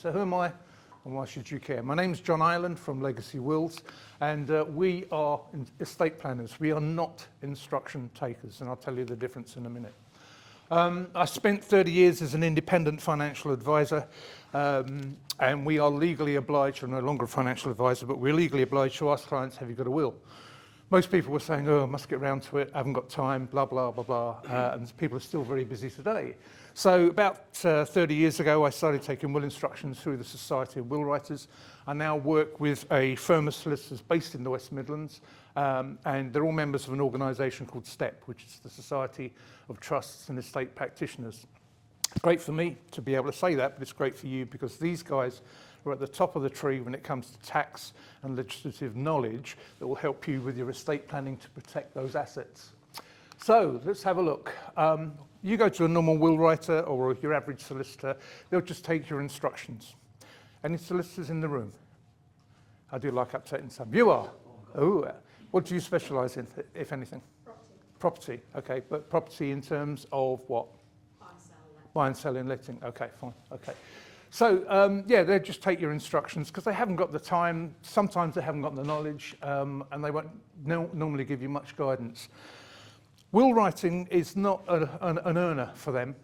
so who am I and why should you care? My name's John Ireland from Legacy Wills, and we are estate planners. We are not instruction takers, and I'll tell you the difference in a minute. I spent 30 years as an independent financial advisor, and we are legally obliged, I'm no longer a financial advisor, but we're legally obliged to ask clients, have you got a will? Most people were saying, oh, I must get around to it, I haven't got time, blah, blah, blah, blah, and people are still very busy today. So about 30 years ago, I started taking will instructions through the Society of Will Writers. I now work with a firm of solicitors based in the West Midlands, and they're all members of an organisation called STEP, which is the Society of Trusts and Estate Practitioners. It's great for me to be able to say that, but it's great for you because these guys are at the top of the tree when it comes to tax and legislative knowledge that will help you with your estate planning to protect those assets. So let's have a look. You go to a normal will writer or your average solicitor, they'll just take your instructions. Any solicitors in the room? I do like upsetting some. You are? Oh, what do you specialise in, if anything? Property. Okay, but property in terms of what? Buy and sell and letting. Okay, fine. Okay. So, yeah, they just take your instructions because they haven't got the time. Sometimes they haven't got the knowledge, and they won't normally give you much guidance. Will writing is not an earner for them.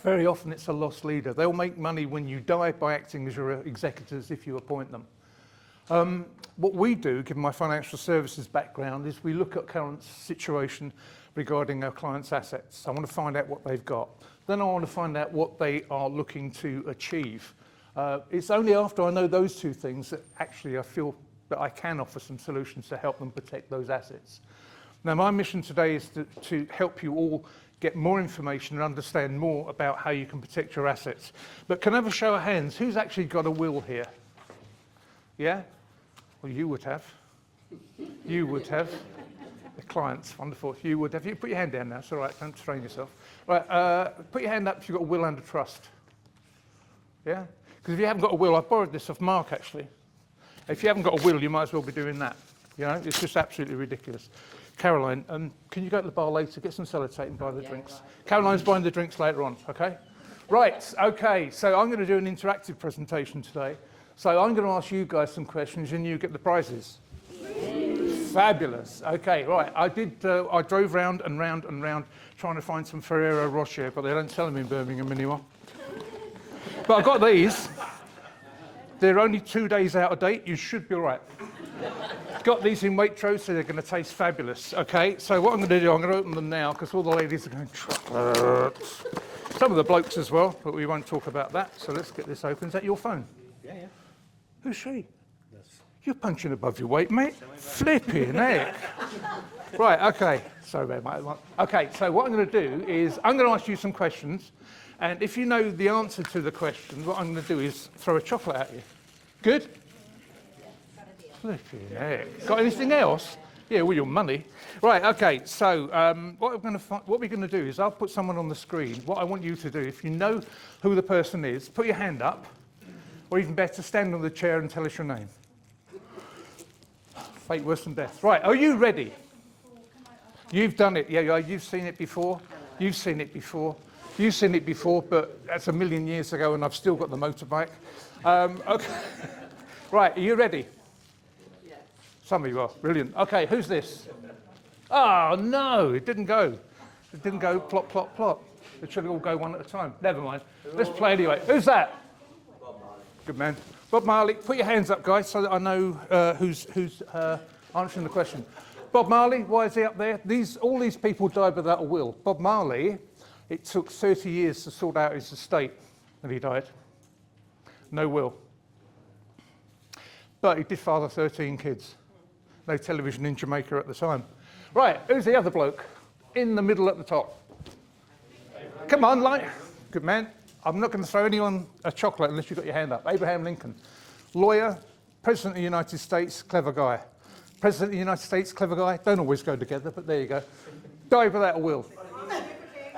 Very often it's a lost leader. They'll make money when you die by acting as your executors if you appoint them. What we do, given my financial services background, is we look at current situation regarding our clients' assets. I want to find out what they've got. Then I want to find out what they are looking to achieve. It's only after I know those two things that actually I feel that I can offer some solutions to help them protect those assets. Now, my mission today is to help you all get more information and understand more about how you can protect your assets. But can I have a show of hands? Who's actually got a will here? Yeah? Well, you would have. You would have. The clients, wonderful. You would have. You put your hand down now. It's all right. Don't strain yourself. Right. Put your hand up if you've got a will under trust. Yeah? Because if you haven't got a will, I borrowed this off Mark, actually. If you haven't got a will, you might as well be doing that. You know, it's just absolutely ridiculous. Caroline, can you go to the bar later, get some sellotape and buy the drinks? Right. Caroline's buying the drinks later on, okay? Right, okay, so I'm going to do an interactive presentation today. So I'm going to ask you guys some questions and you get the prizes. Fabulous. Okay, right, I drove round and round and round trying to find some Ferrero Rocher, but they don't sell them in Birmingham anymore. But I got these. They're only 2 days out of date. You should be all right. Got these in Waitrose, so they're going to taste fabulous. Okay, so what I'm going to do, I'm going to open them now because all the ladies are going, chocolates. Some of the blokes as well, but we won't talk about that. So let's get this open. Is that your phone? Yeah, yeah. Who's she? Yes. You're punching above your weight, mate. Flipping heck. Right, okay. Sorry about mate. Okay, so what I'm going to do is I'm going to ask you some questions. And if you know the answer to the question, what I'm going to do is throw a chocolate at you. Good? Flipping heck. Got anything else? Yeah, well, your money. Right, okay, so what we're going to do is I'll put someone on the screen. What I want you to do, if you know who the person is, put your hand up, or even better, stand on the chair and tell us your name. Fate worse than death. Right, are you ready? You've done it. Yeah, you've seen it before. You've seen it before. You've seen it before, but that's a million years ago and I've still got the motorbike. Okay. Right, are you ready? Yes. Some of you are. Brilliant. Okay, who's this? Oh, no, it didn't go. It didn't go plot, plot, plot. It should all go one at a time. Never mind. Let's play anyway. Who's that? Bob Marley. Good man. Bob Marley. Put your hands up, guys, so that I know who's answering the question. Bob Marley, why is he up there? All these people died without a will. Bob Marley, it took 30 years to sort out his estate when he died. No will. But he did father 13 kids. No television in Jamaica at the time. Right, who's the other bloke? In the middle at the top. Come on, like, good man. I'm not going to throw anyone a chocolate unless you've got your hand up. Abraham Lincoln. Lawyer, President of the United States, clever guy. President of the United States, clever guy. Don't always go together, but there you go. Died without a will.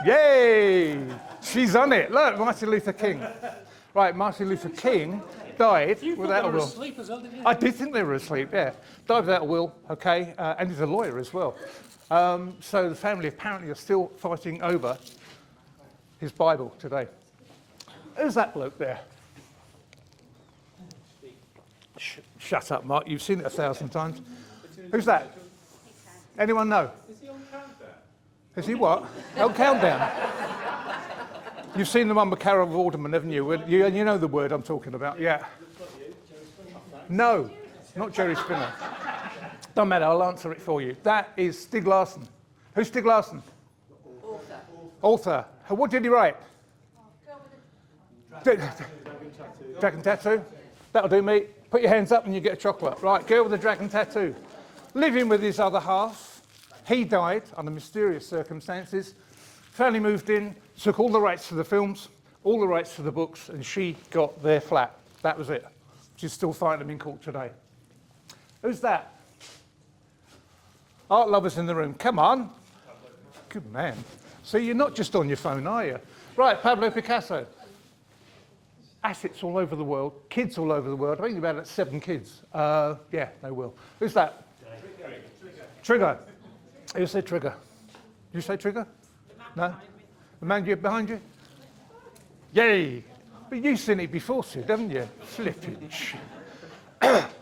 Yay! She's on it. Look, Martin Luther King. Right, Martin Luther King died without a will. Asleep as well, didn't you? I did think they were asleep, yeah. Died without a will, okay, and he's a lawyer as well. So the family apparently are still fighting over his Bible today. Who's that bloke there? Shut up, Mark. You've seen it 1,000 times. Who's that? Anyone know? Is he on countdown? Is he what? Oh, countdown. You've seen the one with Carol Vorderman, haven't you? You know the word I'm talking about, yeah. No, not Jerry Spinner. Don't matter, I'll answer it for you. That is Stig Larsson. Who's Stig Larsson? Author. What did he write? Dragon tattoo. That'll do, mate. Put your hands up and you get a chocolate. Right, girl with a dragon tattoo. Living with his other half. He died under mysterious circumstances. Family moved in, took all the rights to the films, all the rights to the books, and she got their flat. That was it. She's still fighting them in court today. Who's that? Art lovers in the room. Come on. Good man. So you're not just on your phone, are you? Right, Pablo Picasso. Assets all over the world, kids all over the world. I think about 7 kids. Yeah, they will. Who's that? Trigger. Who said Trigger? Did you say Trigger? No? The man behind you? Yay! But you've seen it before, Sid, haven't you? Flipping shit.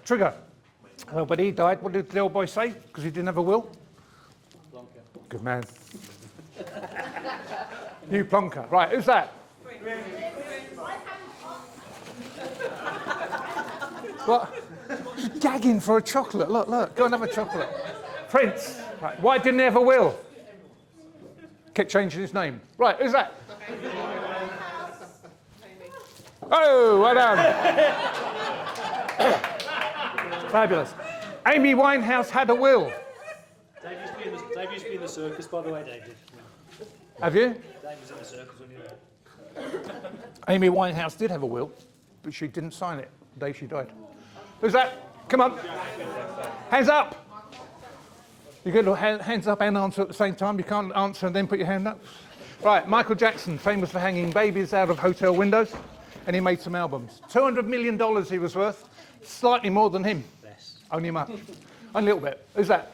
Trigger. Well, but he died. What did the old boy say? Because he didn't have a will? Plonker. Good man. You plonker. Right, who's that? What? She's gagging for a chocolate. Look, look. Go and have a chocolate. Prince. Right. Why didn't he have a will? Kept changing his name. Right, who's that? Oh, well done. Fabulous. Amy Winehouse had a will. Dave used to be in the circus, by the way, David. Have you? Dave was in the circus when you were there. Amy Winehouse did have a will, but she didn't sign it the day she died. Who's that? Come on. Hands up. You get hands up and answer at the same time. You can't answer and then put your hand up. Right, Michael Jackson, famous for hanging babies out of hotel windows, and he made some albums. $200 million he was worth, slightly more than him. Less. Only much. A little bit. Who's that?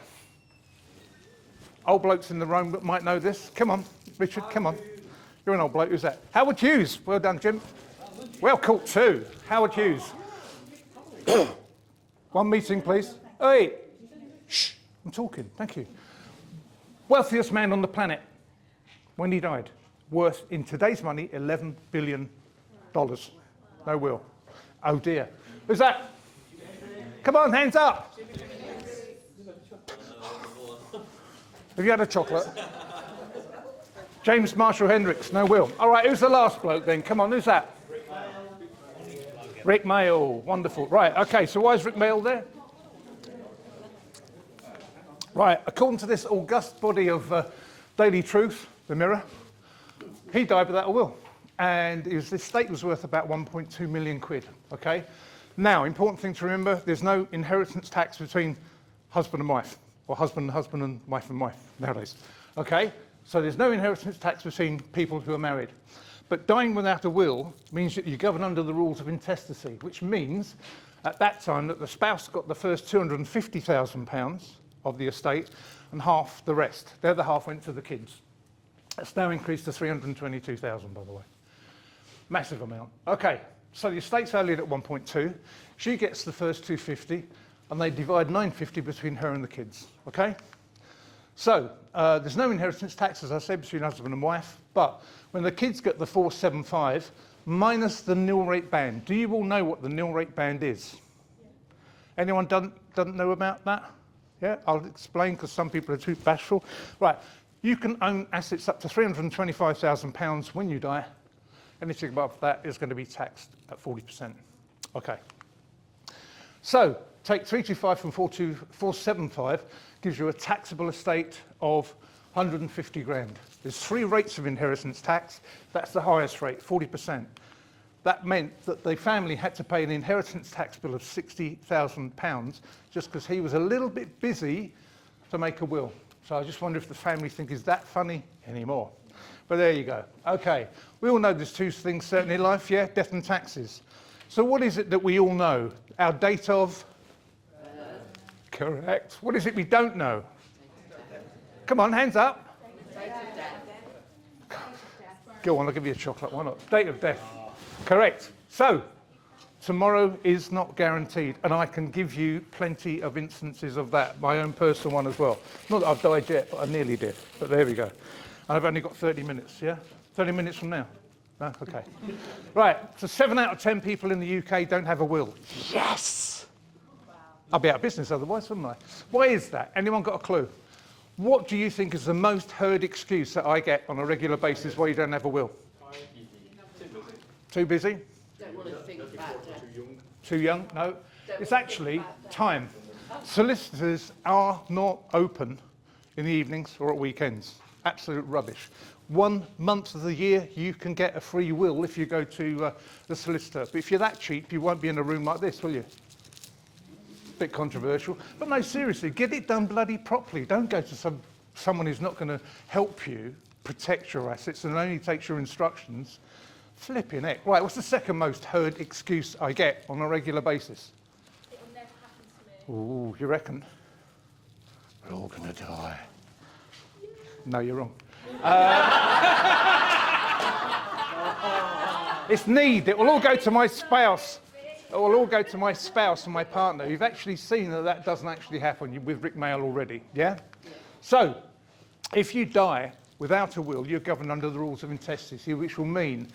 Old blokes in the room that might know this. Come on, Richard, come on. You're an old bloke. Who's that? Howard Hughes. Well done, Jim. Well caught too. Howard Hughes. One meeting, please. Hey. Shh. I'm talking. Thank you. Wealthiest man on the planet when he died. Worth, in today's money, $11 billion. No will. Oh dear. Who's that? Come on, hands up. Have you had a chocolate? James Marshall Hendricks, no will. All right, who's the last bloke then? Come on, who's that? Rick Mail, wonderful. Right, okay, so why is Rick Mail there? Right, according to this august body of Daily Truth, the Mirror, he died without a will. And his estate was worth about 1.2 million quid, okay? Now, important thing to remember, there's no inheritance tax between husband and wife, or husband and husband and wife nowadays, okay? So there's no inheritance tax between people who are married. But dying without a will means that you govern under the rules of intestacy, which means at that time that the spouse got the first £250,000 of the estate and half the rest. The other half went to the kids. That's now increased to 322,000, by the way. Massive amount. Okay, so the estate's valued at 1.2. She gets the first 250, and they divide 950 between her and the kids, okay? So there's no inheritance tax, as I said, between husband and wife, but when the kids get the 475, minus the nil rate band. Do you all know what the nil rate band is? Anyone doesn't know about that? Yeah, I'll explain because some people are too bashful. Right, you can own assets up to £325,000 when you die. Anything above that is going to be taxed at 40%. Okay. So take 325 from 475, gives you a taxable estate of 150 grand. There's 3 rates of inheritance tax. That's the highest rate, 40%. That meant that the family had to pay an inheritance tax bill of £60,000 just because he was a little bit busy to make a will. So I just wonder if the family think, is that funny anymore? But there you go. Okay, we all know there's 2 things certainly in life, yeah, death and taxes. So what is it that we all know? Our date of? Correct. What is it we don't know? Come on, hands up. Go on, I'll give you a chocolate, why not? Date of death. Correct. So, Tomorrow is not guaranteed, and I can give you plenty of instances of that, my own personal one as well. Not that I've died yet, but I nearly did. But there we go. And I've only got 30 minutes, yeah? 30 minutes from now? No? Okay. Right, so 7 out of 10 people in the UK don't have a will. Yes! I'll be out of business otherwise, wouldn't I? Why is that? Anyone got a clue? What do you think is the most heard excuse that I get on a regular basis why you don't have a will? Too busy? Don't want to think about it. Too young? No. It's actually time. Solicitors are not open in the evenings or at weekends. Absolute rubbish. 1 month of the year you can get a free will if you go to the solicitor. But if you're that cheap, you won't be in a room like this, will you? Bit controversial. But no, seriously, get it done bloody properly. Don't go to someone who's not going to help you protect your assets and only takes your instructions. Flipping heck. Right, what's the second most heard excuse I get on a regular basis? It will never happen to me. Ooh, you reckon? We're all going to die. No, you're wrong. It's need. It will all go to my spouse. It will all go to my spouse and my partner. You've actually seen that that doesn't actually happen with Rick Mail already, yeah? So, if you die without a will, you're governed under the rules of intestacy, which will mean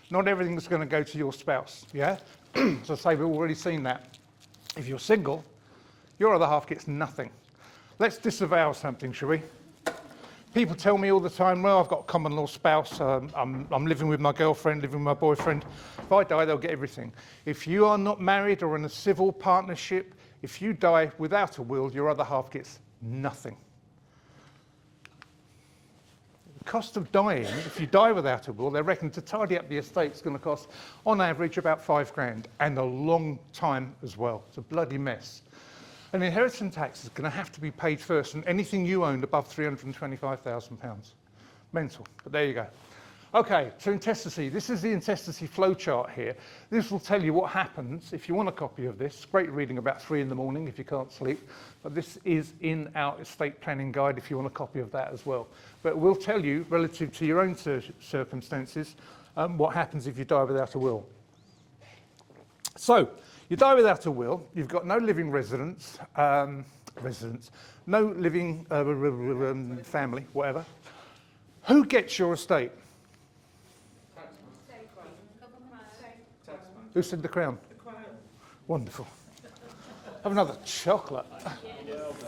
not everything's going to go to your spouse, yeah? So I say we've already seen that. If you're single, your other half gets nothing. Let's disavow something, shall we? People tell me all the time, well, I've got a common law spouse, I'm living with my girlfriend, living with my boyfriend. If I die, they'll get everything. If you are not married or in a civil partnership, if you die without a will, your other half gets nothing. The cost of dying, if you die without a will, they reckon to tidy up the estate is going to cost, on average, about £5,000, and a long time as well. It's a bloody mess. And inheritance tax is going to have to be paid first on anything you owned above £325,000. Mental, but there you go. Okay, so intestacy. This is the intestacy flow chart here. This will tell you what happens if you want a copy of this. Great reading about 3 in the morning if you can't sleep. But this is in our estate planning guide if you want a copy of that as well. But it will tell you, relative to your own circumstances, what happens if you die without a will. So, you die without a will, you've got no living residence, no living family, whatever. Who gets your estate? Who said the Crown? The Crown. Wonderful. Have another chocolate.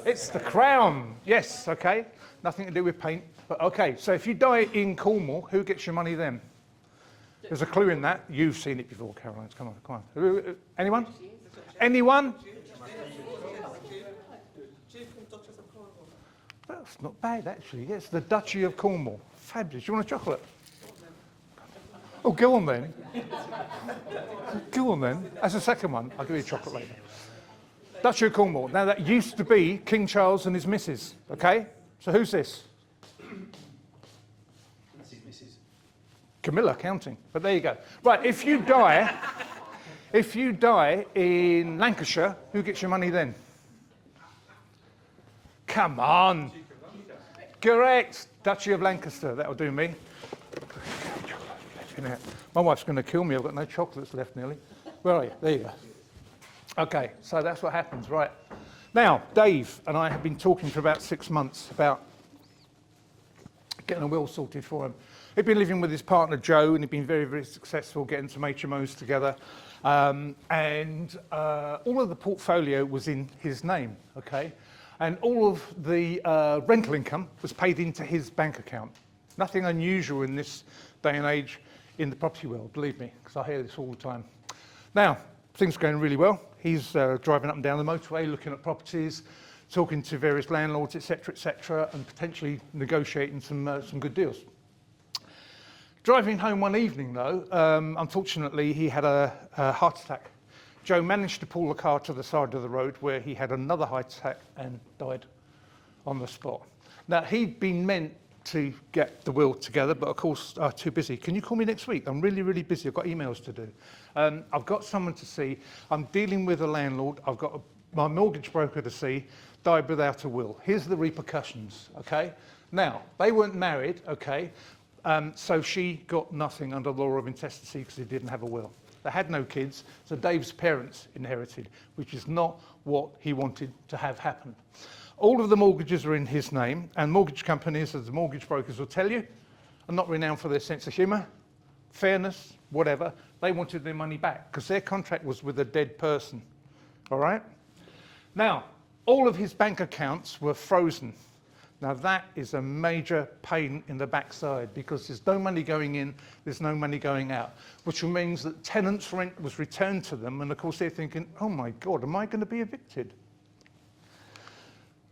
It's the Crown. Yes, okay. Nothing to do with paint, but okay. So if you die in Cornwall, who gets your money then? There's a clue in that. You've seen it before, Caroline. Come on. Anyone? Anyone? That's not bad, actually. Yes, the Duchy of Cornwall. Fabulous. You want a chocolate? Oh, go on then. Go on then. That's the second one. I'll give you a chocolate later. Duchy of Cornwall. Now, that used to be King Charles and his missus, okay? So who's this? Camilla counting, but there you go. Right, if you die in Lancashire, who gets your money then? Come on. Correct. Duchy of Lancaster, that'll do me. My wife's going to kill me, I've got no chocolates left nearly. Where are you? There you go. Okay, so that's what happens, right. Now, Dave and I have been talking for about 6 months about getting a will sorted for him. He'd been living with his partner Joe, and he'd been very, very successful getting some HMOs together. All of the portfolio was in his name, okay? And all of the rental income was paid into his bank account. Nothing unusual in this day and age in the property world, believe me, because I hear this all the time. Now, things are going really well. He's driving up and down the motorway, looking at properties, talking to various landlords, etc., and potentially negotiating some good deals. Driving home one evening, though, unfortunately, he had a heart attack. Joe managed to pull the car to the side of the road where he had another heart attack and died on the spot. Now, he'd been meant to get the will together, but of course, too busy. Can you call me next week? I'm really, really busy. I've got emails to do. I've got someone to see. I'm dealing with a landlord. I've got my mortgage broker to see. Died without a will. Here's the repercussions, okay? Now, they weren't married, okay? So she got nothing under the law of intestacy because he didn't have a will. They had no kids, so Dave's parents inherited, which is not what he wanted to have happen. All of the mortgages are in his name, and mortgage companies, as the mortgage brokers will tell you, are not renowned for their sense of humour, fairness, whatever. They wanted their money back because their contract was with a dead person. All right? Now, all of his bank accounts were frozen. Now, that is a major pain in the backside because there's no money going in, there's no money going out, which means that tenants' rent was returned to them, and of course they're thinking, oh my God, am I going to be evicted?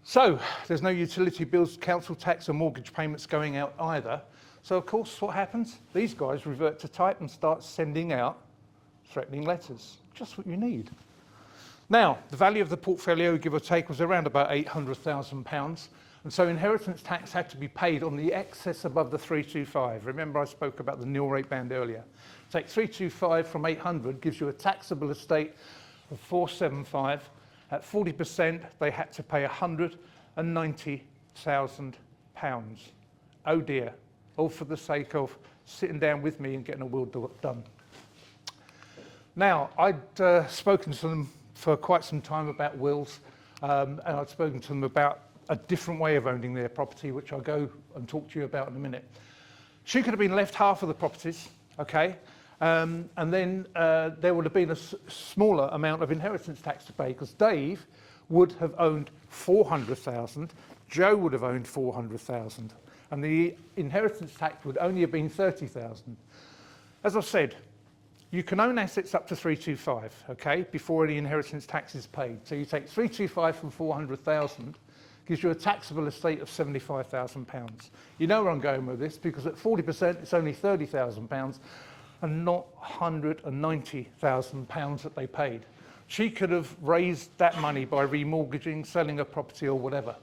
So, there's no utility bills, council tax, or mortgage payments going out either. So, of course, what happens? These guys revert to type and start sending out threatening letters. Just what you need. Now, the value of the portfolio, give or take, was around about £800,000. And so inheritance tax had to be paid on the excess above the 325. Remember I spoke about the nil rate band earlier. Take 325 from 800 gives you a taxable estate of 475. At 40%, they had to pay £190,000. Oh dear, all for the sake of sitting down with me and getting a will done. Now, I'd spoken to them for quite some time about wills, and I'd spoken to them about a different way of owning their property, which I'll go and talk to you about in a minute. She could have been left half of the properties, okay? And then there would have been a smaller amount of inheritance tax to pay because Dave would have owned 400,000, Joe would have owned 400,000, and the inheritance tax would only have been 30,000. As I said, you can own assets up to 325, okay, before any inheritance tax is paid. So you take 325 from 400,000, gives you a taxable estate of £75,000. You know where I'm going with this because at 40% it's only £30,000 and not £190,000 that they paid. She could have raised that money by remortgaging, selling a property or whatever.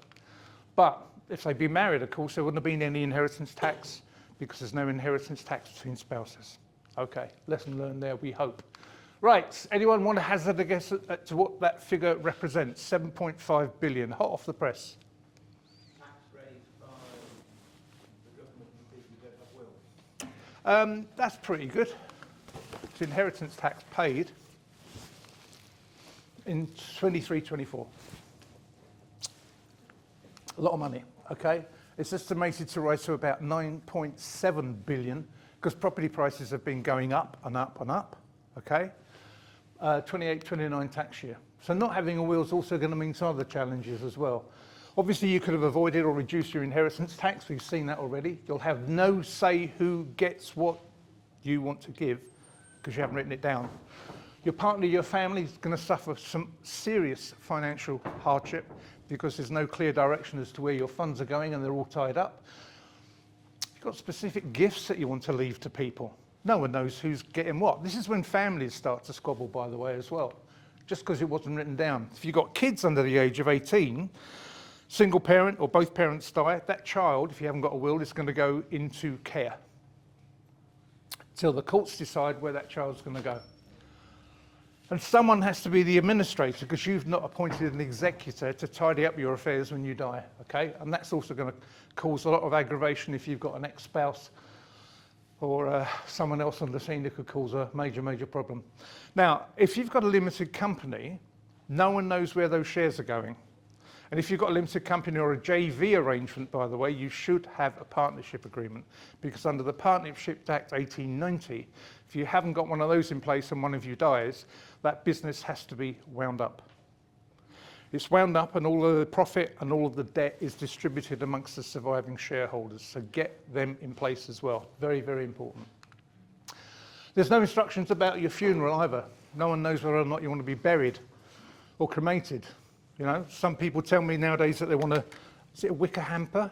But if they'd been married, of course, there wouldn't have been any inheritance tax because there's no inheritance tax between spouses. Okay, lesson learned there, we hope. Right, anyone want to hazard a guess at to what that figure represents? 7.5 billion, hot off the press. Tax raised by the government and people who don't have wills. That's pretty good. It's inheritance tax paid in 23-24. A lot of money, okay? It's estimated to rise to about 9.7 billion because property prices have been going up and up and up, okay? 28-29 tax year. So not having a will is also going to mean some other challenges as well. Obviously, you could have avoided or reduced your inheritance tax. We've seen that already. You'll have no say who gets what you want to give because you haven't written it down. Your partner, your family is going to suffer some serious financial hardship because there's no clear direction as to where your funds are going and they're all tied up. You've got specific gifts that you want to leave to people. No one knows who's getting what. This is when families start to squabble, by the way, as well, just because it wasn't written down. If you've got kids under the age of 18, single parent or both parents die, that child, if you haven't got a will, is going to go into care till the courts decide where that child's going to go. And someone has to be the administrator because you've not appointed an executor to tidy up your affairs when you die, okay? And that's also going to cause a lot of aggravation if you've got an ex-spouse or someone else on the scene that could cause a major, major problem. Now, if you've got a limited company, no one knows where those shares are going. And if you've got a limited company or a JV arrangement, by the way, you should have a partnership agreement because under the Partnership Act 1890, if you haven't got one of those in place and one of you dies, that business has to be wound up. It's wound up and all of the profit and all of the debt is distributed amongst the surviving shareholders. So get them in place as well. Very, very important. There's no instructions about your funeral either. No one knows whether or not you want to be buried or cremated. You know, some people tell me nowadays that they want to, is it a wicker hamper?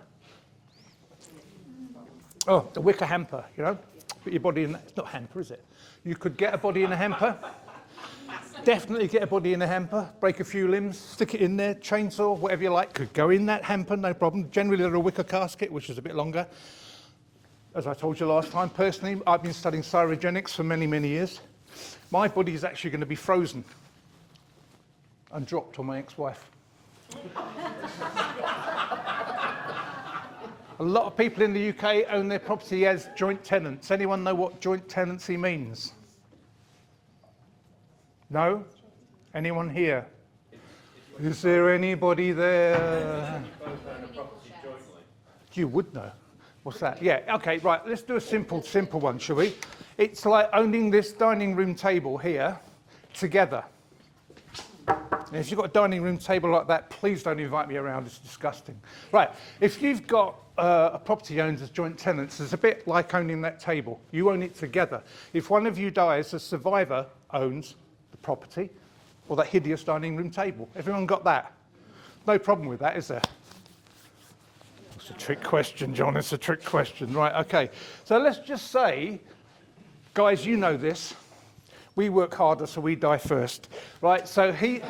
Oh, a wicker hamper, you know, put your body in that. It's not a hamper, is it? You could get a body in a hamper. Definitely get a body in a hamper, break a few limbs, stick it in there, chainsaw, whatever you like, could go in that hamper, no problem. Generally, they're a wicker casket, which is a bit longer. As I told you last time, personally, I've been studying cryogenics for many, many years. My body is actually going to be frozen and dropped on my ex-wife. A lot of people in the UK own their property as joint tenants. Anyone know what joint tenancy means? No? Anyone here? Is there anybody there? You would know. What's that? Yeah, okay, right, let's do a simple one, shall we? It's like owning this dining room table here together. And if you've got a dining room table like that, please don't invite me around, it's disgusting. Right, if you've got a property owned as joint tenants, it's a bit like owning that table. You own it together. If one of you dies, the survivor owns the property or that hideous dining room table. Everyone got that? No problem with that, is there? It's a trick question, John, it's a trick question. Right, okay. So let's just say, guys, you know this. We work harder, so we die first. Right, so he's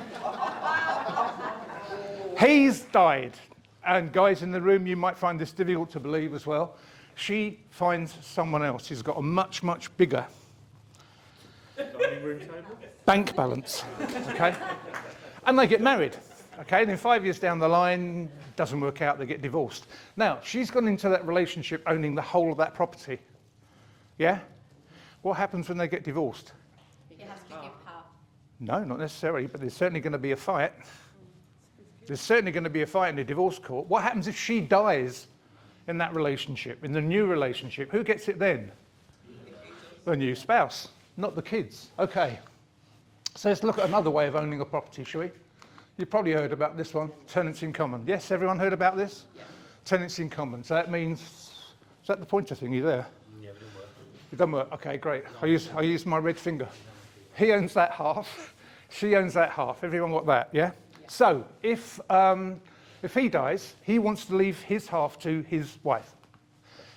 died. And guys in the room, you might find this difficult to believe as well. She finds someone else who's got a much, much bigger bank balance, okay? And they get married, okay? And then 5 years down the line, doesn't work out, they get divorced. Now, she's gone into that relationship owning the whole of that property, yeah? What happens when they get divorced? You have to give half. No, not necessarily, but there's certainly going to be a fight. There's certainly going to be a fight in the divorce court. What happens if she dies in that relationship, in the new relationship? Who gets it then? The new spouse, not the kids. Okay. So let's look at another way of owning a property, shall we? You've probably heard about this one, tenants in common. Yes, everyone heard about this? Yeah. Tenants in common. So that means, is that the pointer thingy there? Yeah, it didn't work. It doesn't work. Okay, great. I use my red finger. He owns that half. She owns that half. Everyone got that, yeah? So if he dies, he wants to leave his half to his wife.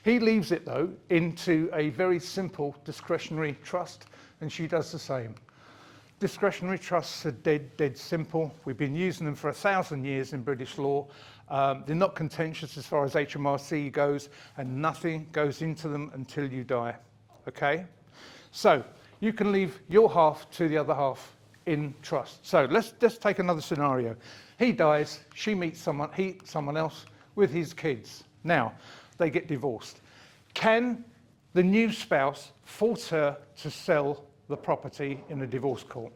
He leaves it, though, into a very simple discretionary trust, and she does the same. Discretionary trusts are dead simple. We've been using them for 1,000 years in British law. They're not contentious as far as HMRC goes, and nothing goes into them until you die, okay? So you can leave your half to the other half in trust. So let's take another scenario. He dies, she meets someone else with his kids. Now, they get divorced. Can the new spouse force her to sell the property in a divorce court?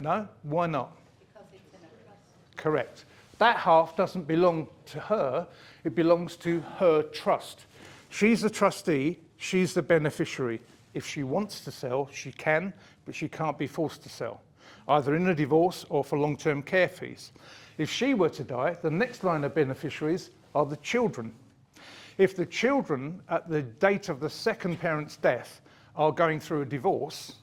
No? Why not? Because it's in a trust. Correct. That half doesn't belong to her, it belongs to her trust. She's the trustee, she's the beneficiary. If she wants to sell, she can, but she can't be forced to sell, either in a divorce or for long-term care fees. If she were to die, the next line of beneficiaries are the children. If the children, at the date of the second parent's death, are going through a divorce,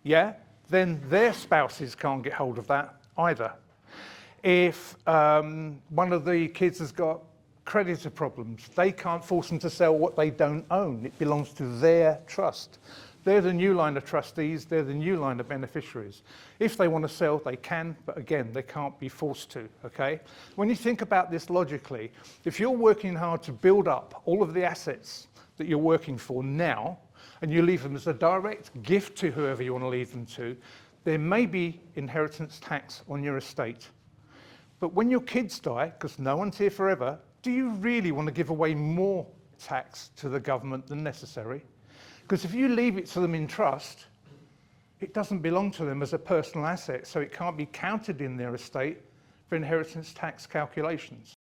yeah, then their spouses can't get hold of that either. If one of the kids has got creditor problems, they can't force them to sell what they don't own. It belongs to their trust. They're the new line of trustees, they're the new line of beneficiaries. If they want to sell, they can, but again, they can't be forced to, okay? When you think about this logically, if you're working hard to build up all of the assets that you're working for now, and you leave them as a direct gift to whoever you want to leave them to, there may be inheritance tax on your estate. But when your kids die, because no one's here forever, do you really want to give away more tax to the government than necessary? Because if you leave it to them in trust, it doesn't belong to them as a personal asset, so it can't be counted in their estate for inheritance tax calculations.